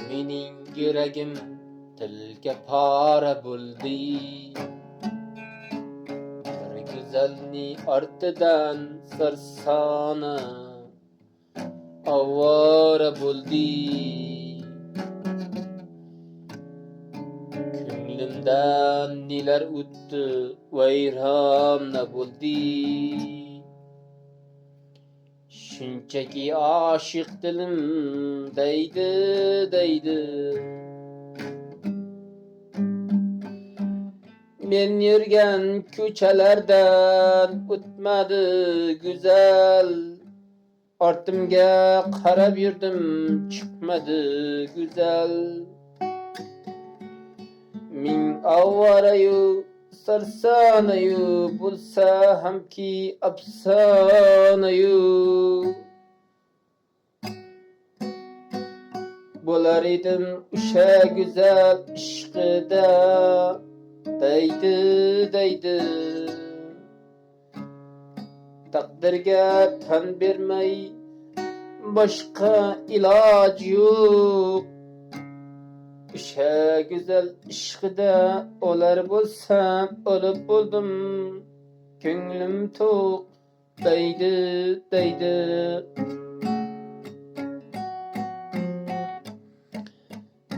mening yuragim tilga pora bo'ldi. Bir go'zalni ortidan sarsona avvora bo'ldi. Ko'nglimdan nelar o'tdi, vayrona bo'ldi. Shunchaki oshiq dilim deydi. Men yurgan ko'chalardan o'tmadi go'zal. Ortimga qarab yurdim, chiqmadi go'zal. Ming avvarayu sarsonayu bo'lsa hamki afsonayu bo'lar edim o'sha go'zal ishqida deydi. Taqdirga tan bermay boshqa iloj yo'q. O'sha go'zal ishqida o'lar bo'lsam o'lib bo'ldim. Ko'nglim to'q deydi.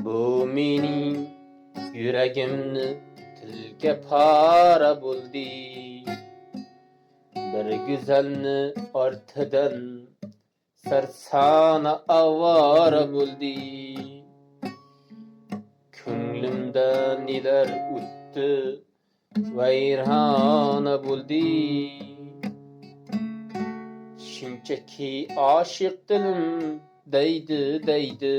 Bu mening yuragimni tilga pora bo'ldi. Bir go'zalni ortidan sarsona avvora bo'ldi. Ko'nglimda nelar o'tdi, vayrona bo'ldi. Shunchaki oshiq dilim deydi.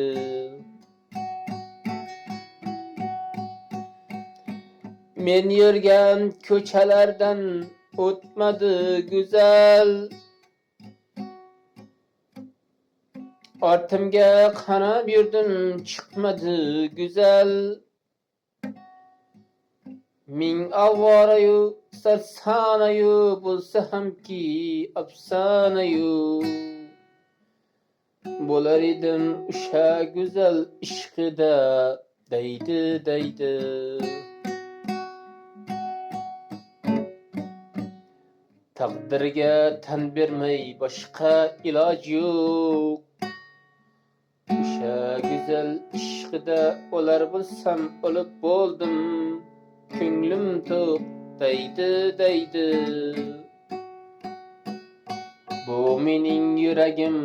Men yurgan ko'chalardan o'tmadi go'zal. Ortimga qarab yurdim, chiqmadi go'zal. Ming avvorayu sarsonayu bo'lsa hamki afsonayu bo'lar edim o'sha go'zal ishqida deydi. Taqdirga tan bermay boshqa iloj yo'q. O'sha go'zal ishqida o'lar bo'lsam o'lib bo'ldim. Ko'nglim to'q deydi. Bu mening yuragim